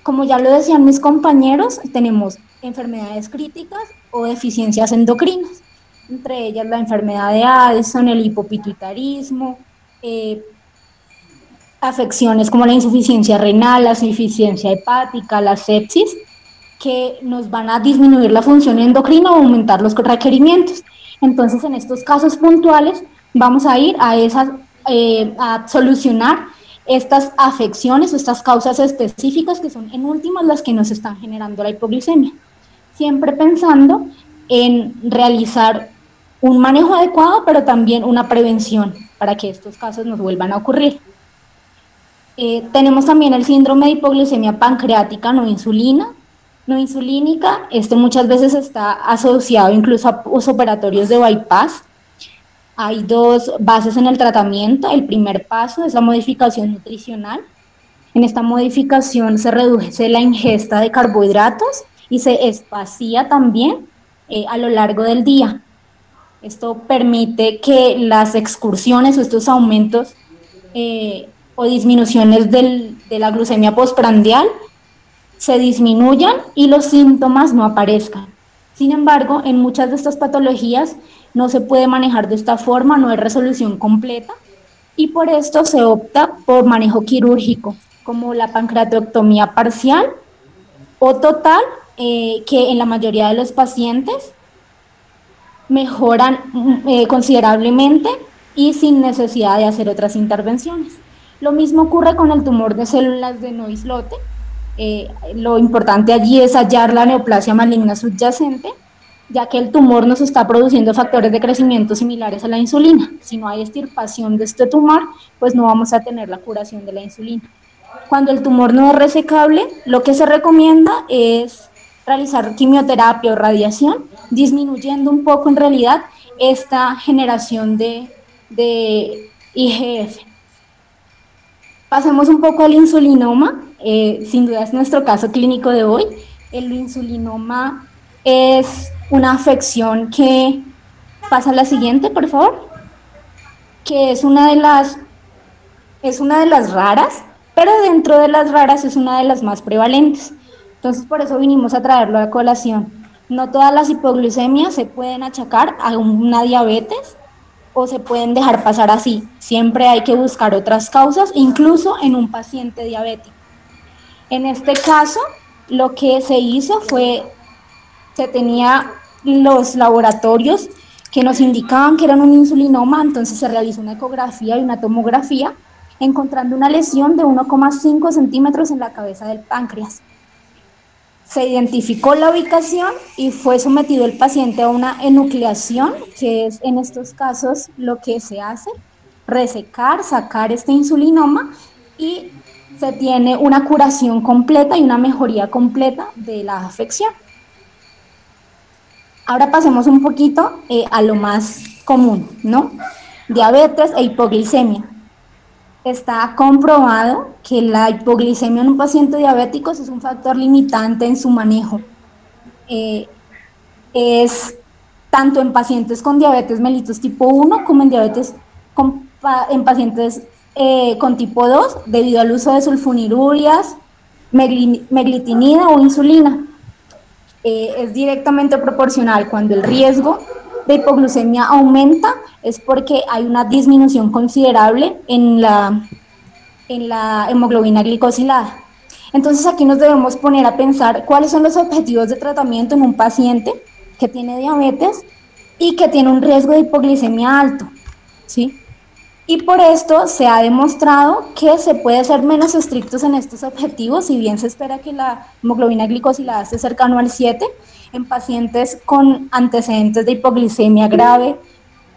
Como ya lo decían mis compañeros, tenemos enfermedades críticas o deficiencias endocrinas, entre ellas la enfermedad de Addison, el hipopituitarismo, afecciones como la insuficiencia renal, la insuficiencia hepática, la sepsis, que nos van a disminuir la función endocrina o aumentar los requerimientos. Entonces, en estos casos puntuales, vamos a ir a solucionar estas afecciones o estas causas específicas que son en últimas las que nos están generando la hipoglucemia. Siempre pensando en realizar un manejo adecuado, pero también una prevención para que estos casos no vuelvan a ocurrir. Tenemos también el síndrome de hipoglucemia pancreática no insulínica. Este muchas veces está asociado incluso a operatorios de bypass. Hay dos bases en el tratamiento. El primer paso es la modificación nutricional. En esta modificación se reduce la ingesta de carbohidratos y se espacía también a lo largo del día. Esto permite que las excursiones o estos aumentos o disminuciones de la glucemia postprandial se disminuyan y los síntomas no aparezcan. Sin embargo, en muchas de estas patologías no se puede manejar de esta forma, no hay resolución completa y por esto se opta por manejo quirúrgico, como la pancreatectomía parcial o total, que en la mayoría de los pacientes mejoran considerablemente y sin necesidad de hacer otras intervenciones. Lo mismo ocurre con el tumor de células de no islote. Lo importante allí es hallar la neoplasia maligna subyacente, ya que el tumor nos está produciendo factores de crecimiento similares a la insulina. Si no hay extirpación de este tumor, pues no vamos a tener la curación de la insulina. Cuando el tumor no es resecable, lo que se recomienda es realizar quimioterapia o radiación, disminuyendo un poco en realidad esta generación de IGF. Pasemos un poco al insulinoma, sin duda es nuestro caso clínico de hoy. El insulinoma es una afección que pasa a la siguiente, por favor, que es una de las raras, pero dentro de las raras es una de las más prevalentes. Entonces, por eso vinimos a traerlo a colación. No todas las hipoglucemias se pueden achacar a una diabetes o se pueden dejar pasar así. Siempre hay que buscar otras causas, incluso en un paciente diabético. En este caso, lo que se hizo fue, se tenía los laboratorios que nos indicaban que eran un insulinoma, entonces se realizó una ecografía y una tomografía, encontrando una lesión de 1,5 centímetros en la cabeza del páncreas. Se identificó la ubicación y fue sometido el paciente a una enucleación, que es en estos casos lo que se hace, resecar, sacar este insulinoma, y se tiene una curación completa y una mejoría completa de la afección. Ahora pasemos un poquito a lo más común, ¿no? Diabetes e hipoglicemia. Está comprobado que la hipoglicemia en un paciente diabético es un factor limitante en su manejo. Es tanto en pacientes con diabetes mellitus tipo 1 como en en pacientes con tipo 2, debido al uso de sulfonirurias, meglitinida o insulina. Es directamente proporcional. Cuando el riesgo de hipoglucemia aumenta es porque hay una disminución considerable en la hemoglobina glicosilada. Entonces aquí nos debemos poner a pensar cuáles son los objetivos de tratamiento en un paciente que tiene diabetes y que tiene un riesgo de hipoglicemia alto, ¿sí? Y por esto se ha demostrado que se puede ser menos estrictos en estos objetivos, si bien se espera que la hemoglobina glicosilada esté cercano al 7, en pacientes con antecedentes de hipoglicemia grave,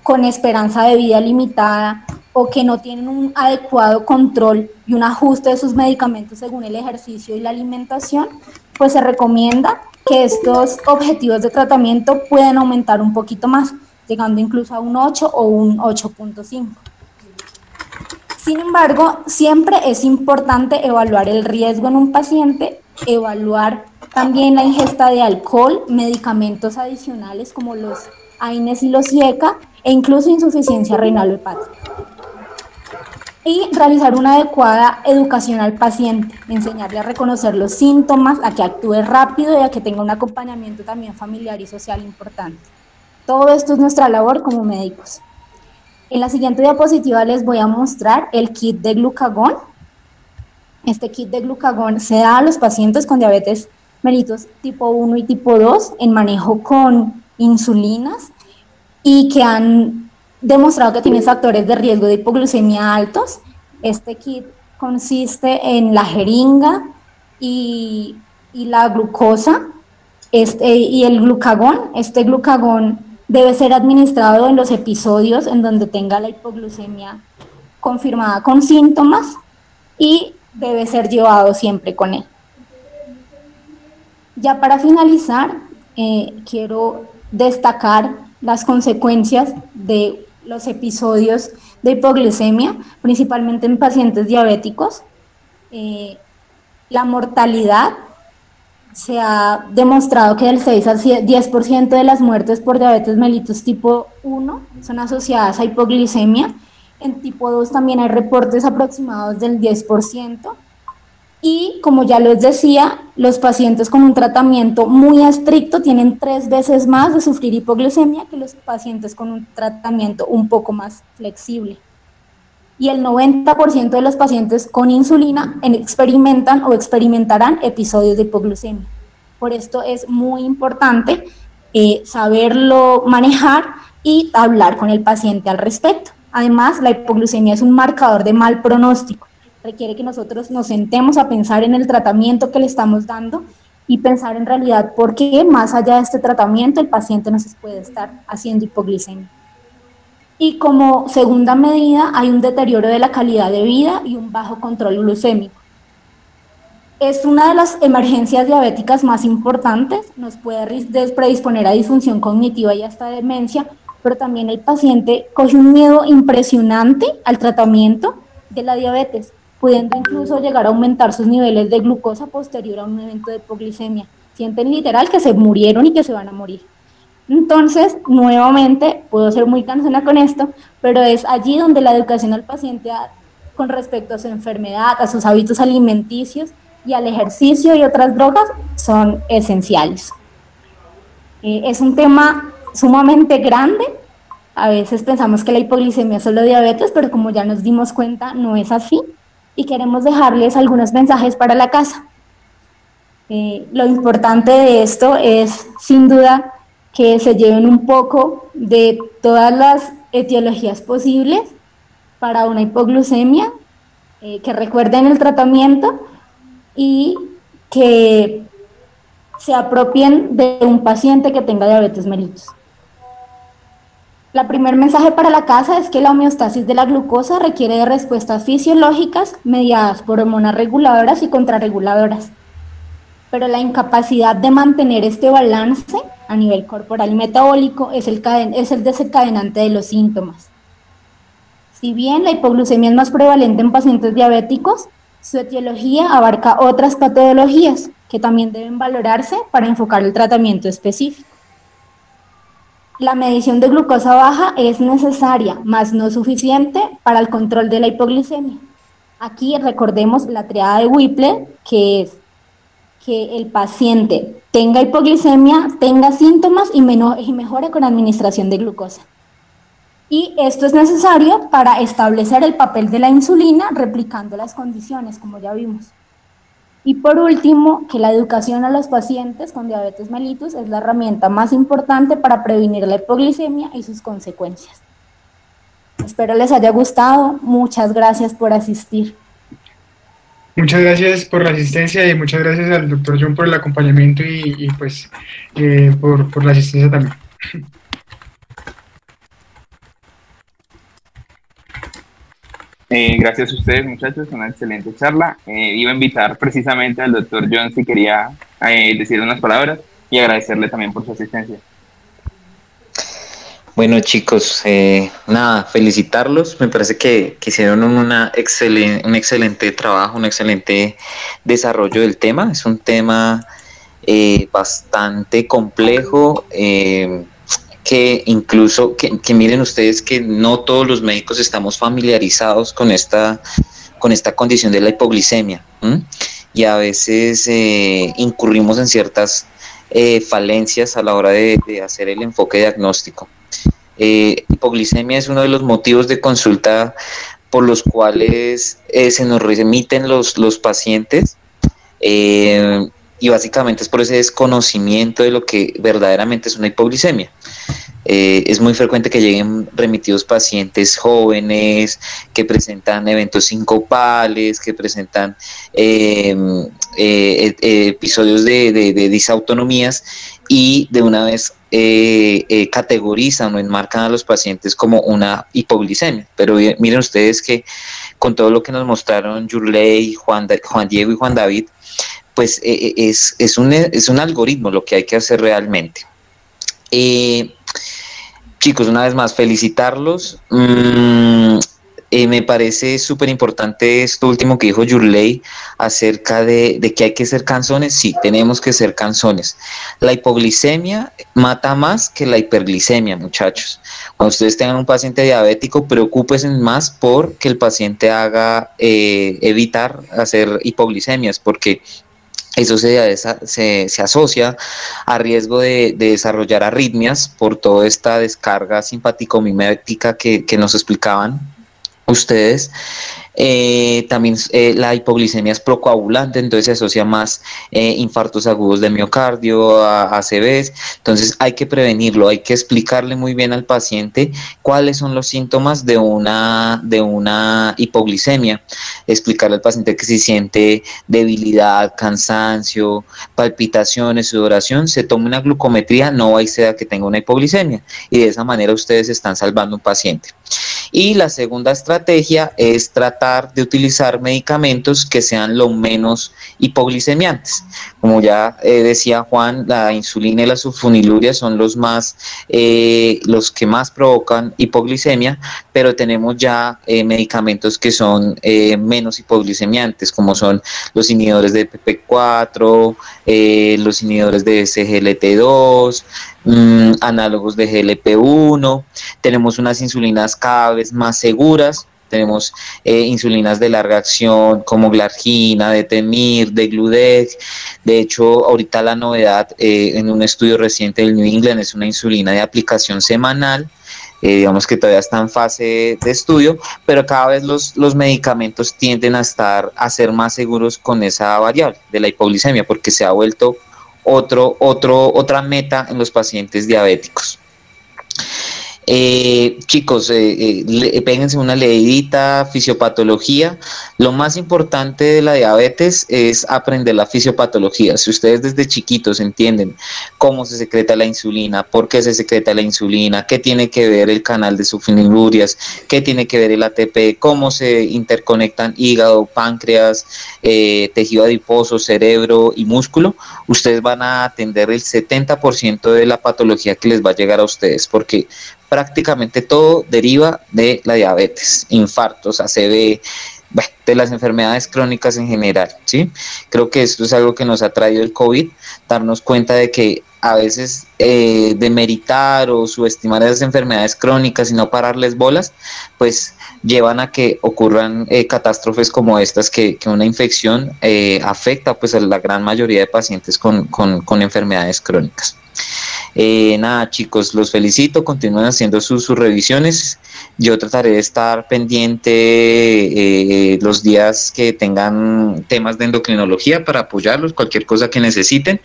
con esperanza de vida limitada o que no tienen un adecuado control y un ajuste de sus medicamentos según el ejercicio y la alimentación, pues se recomienda que estos objetivos de tratamiento pueden aumentar un poquito más, llegando incluso a un 8 o un 8.5. Sin embargo, siempre es importante evaluar el riesgo en un paciente, evaluar también la ingesta de alcohol, medicamentos adicionales como los AINES y los IECA, e incluso insuficiencia renal o hepática. Y realizar una adecuada educación al paciente, enseñarle a reconocer los síntomas, a que actúe rápido y a que tenga un acompañamiento también familiar y social importante. Todo esto es nuestra labor como médicos. En la siguiente diapositiva les voy a mostrar el kit de glucagón. Este kit de glucagón se da a los pacientes con diabetes mellitus tipo 1 y tipo 2 en manejo con insulinas y que han demostrado que tienen factores de riesgo de hipoglucemia altos. Este kit consiste en la jeringa y la glucosa y el glucagón. Este glucagón debe ser administrado en los episodios en donde tenga la hipoglucemia confirmada con síntomas y debe ser llevado siempre con él. Ya para finalizar, quiero destacar las consecuencias de los episodios de hipoglucemia, principalmente en pacientes diabéticos. La mortalidad, se ha demostrado que del 6 al 10% de las muertes por diabetes mellitus tipo 1 son asociadas a hipoglicemia. En tipo 2 también hay reportes aproximados del 10%. Y como ya les decía, los pacientes con un tratamiento muy estricto tienen 3 veces más de sufrir hipoglucemia que los pacientes con un tratamiento un poco más flexible. Y el 90% de los pacientes con insulina experimentan o experimentarán episodios de hipoglucemia. Por esto es muy importante saberlo manejar y hablar con el paciente al respecto. Además, la hipoglucemia es un marcador de mal pronóstico. Requiere que nosotros nos sentemos a pensar en el tratamiento que le estamos dando y pensar en realidad por qué más allá de este tratamiento el paciente no se puede estar haciendo hipoglicemia. Y como segunda medida hay un deterioro de la calidad de vida y un bajo control glucémico. Es una de las emergencias diabéticas más importantes, nos puede predisponer a disfunción cognitiva y hasta demencia, pero también el paciente coge un miedo impresionante al tratamiento de la diabetes, pudiendo incluso llegar a aumentar sus niveles de glucosa posterior a un evento de hipoglicemia. Sienten literal que se murieron y que se van a morir. Entonces, nuevamente, puedo ser muy cansona con esto, pero es allí donde la educación al paciente con respecto a su enfermedad, a sus hábitos alimenticios y al ejercicio y otras drogas son esenciales. Es un tema sumamente grande. A veces pensamos que la hipoglicemia es solo diabetes, pero como ya nos dimos cuenta, no es así. Y queremos dejarles algunos mensajes para la casa. Lo importante de esto es, sin duda, que se lleven un poco de todas las etiologías posibles para una hipoglucemia, que recuerden el tratamiento y que se apropien de un paciente que tenga diabetes mellitus. El primer mensaje para la casa es que la homeostasis de la glucosa requiere de respuestas fisiológicas mediadas por hormonas reguladoras y contrarreguladoras, pero la incapacidad de mantener este balance a nivel corporal y metabólico es el desencadenante de los síntomas. Si bien la hipoglucemia es más prevalente en pacientes diabéticos, su etiología abarca otras patologías que también deben valorarse para enfocar el tratamiento específico. La medición de glucosa baja es necesaria, mas no suficiente para el control de la hipoglucemia. Aquí recordemos la triada de Whipple, que es que el paciente tenga hipoglucemia, tenga síntomas y mejore con administración de glucosa. Y esto es necesario para establecer el papel de la insulina replicando las condiciones, como ya vimos. Y por último, que la educación a los pacientes con diabetes mellitus es la herramienta más importante para prevenir la hipoglucemia y sus consecuencias. Espero les haya gustado. Muchas gracias por asistir. Muchas gracias por la asistencia y muchas gracias al doctor John por el acompañamiento y pues por la asistencia también. Gracias a ustedes, muchachos, una excelente charla. Iba a invitar precisamente al doctor John si quería decir unas palabras y agradecerle también por su asistencia. Bueno, chicos, nada, felicitarlos. Me parece que hicieron un excelente trabajo, un excelente desarrollo del tema. Es un tema bastante complejo, que incluso, que miren ustedes que no todos los médicos estamos familiarizados con esta condición de la hipoglicemia, y a veces incurrimos en ciertas falencias a la hora de hacer el enfoque diagnóstico. Hipoglicemia es uno de los motivos de consulta por los cuales se nos remiten los pacientes, y básicamente es por ese desconocimiento de lo que verdaderamente es una hipoglicemia. Es muy frecuente que lleguen remitidos pacientes jóvenes que presentan eventos sincopales, que presentan episodios de disautonomías, y de una vez categorizan o enmarcan a los pacientes como una hipoglicemia. Pero miren ustedes que con todo lo que nos mostraron Yurley, Juan Diego y Juan David, pues es un algoritmo lo que hay que hacer realmente. Chicos, una vez más, felicitarlos. Me parece súper importante esto último que dijo Yurley acerca de que hay que ser cansones. Sí, tenemos que ser cansones. La hipoglicemia mata más que la hiperglicemia, muchachos. Cuando ustedes tengan un paciente diabético, preocúpense más por que el paciente haga evitar hacer hipoglicemias, porque eso se asocia a riesgo de desarrollar arritmias por toda esta descarga simpaticomimética que nos explicaban ustedes. También la hipoglicemia es procoagulante, entonces se asocia más infartos agudos de miocardio, a ACVs. Entonces hay que prevenirlo, hay que explicarle muy bien al paciente cuáles son los síntomas de una hipoglicemia, explicarle al paciente que si siente debilidad, cansancio, palpitaciones, sudoración, se tome una glucometría, no hay sea que tenga una hipoglicemia, y de esa manera ustedes están salvando un paciente. Y la segunda estrategia es tratar de utilizar medicamentos que sean lo menos hipoglicemiantes. Como ya decía Juan, la insulina y la sulfonilurea son los que más provocan hipoglicemia, pero tenemos ya medicamentos que son menos hipoglicemiantes, como son los inhibidores de PP4, los inhibidores de SGLT2, análogos de GLP-1. Tenemos unas insulinas cada vez más seguras. Tenemos insulinas de larga acción como Glargina, Detemir, Degludec. De hecho, ahorita la novedad en un estudio reciente del New England es una insulina de aplicación semanal. Digamos que todavía está en fase de estudio, pero cada vez los medicamentos tienden a ser más seguros con esa variable de la hipoglicemia, porque se ha vuelto otra meta en los pacientes diabéticos. Chicos, péguense una leidita, fisiopatología. Lo más importante de la diabetes es aprender la fisiopatología. Si ustedes desde chiquitos entienden cómo se secreta la insulina, por qué se secreta la insulina, qué tiene que ver el canal de sulfonilurias, qué tiene que ver el ATP, cómo se interconectan hígado, páncreas, tejido adiposo, cerebro y músculo, ustedes van a atender el 70% de la patología que les va a llegar a ustedes, porque prácticamente todo deriva de la diabetes, infartos, ACV, de las enfermedades crónicas en general, ¿sí? Creo que esto es algo que nos ha traído el COVID, darnos cuenta de que a veces demeritar o subestimar esas enfermedades crónicas y no pararles bolas, pues llevan a que ocurran catástrofes como estas, que una infección afecta pues a la gran mayoría de pacientes con enfermedades crónicas. Nada, chicos, los felicito, continúen haciendo sus revisiones. Yo trataré de estar pendiente los días que tengan temas de endocrinología para apoyarlos, cualquier cosa que necesiten.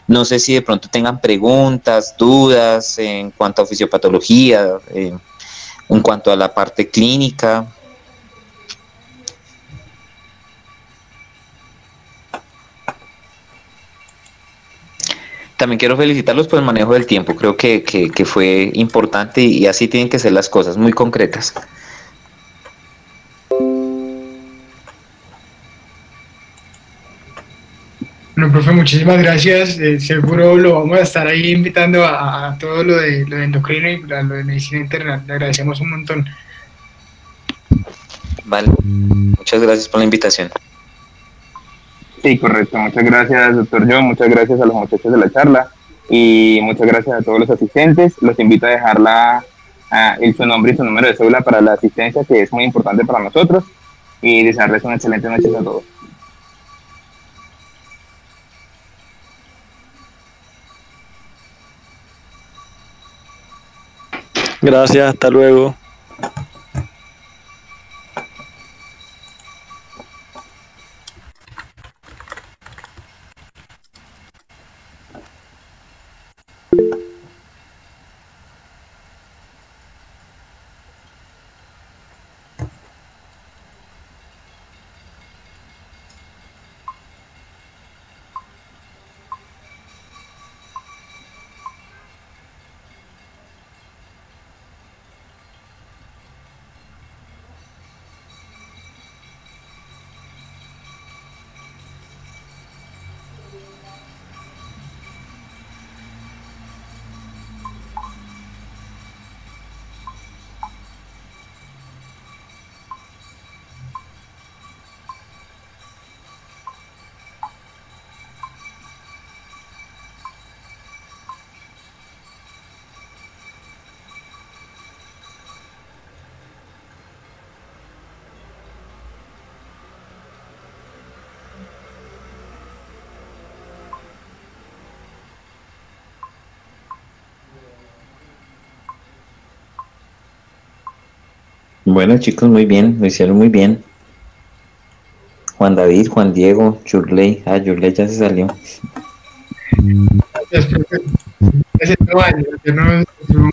No sé si de pronto tengan preguntas, dudas en cuanto a fisiopatología, en cuanto a la parte clínica. También quiero felicitarlos por el manejo del tiempo, creo que fue importante y así tienen que ser las cosas, muy concretas. Bueno, profe, muchísimas gracias. Seguro lo vamos a estar ahí invitando a todo lo de endocrino y a lo de medicina interna. Le agradecemos un montón. Vale, muchas gracias por la invitación. Sí, correcto. Muchas gracias, doctor John. Muchas gracias a los muchachos de la charla y muchas gracias a todos los asistentes. Los invito a dejar su nombre y su número de cédula para la asistencia, que es muy importante para nosotros, y desearles una excelente noche a todos. Gracias, hasta luego. Bueno, chicos, muy bien, lo hicieron muy bien. Juan David, Juan Diego, Yurley. Yurley ya se salió. Gracias, profe. Gracias, no,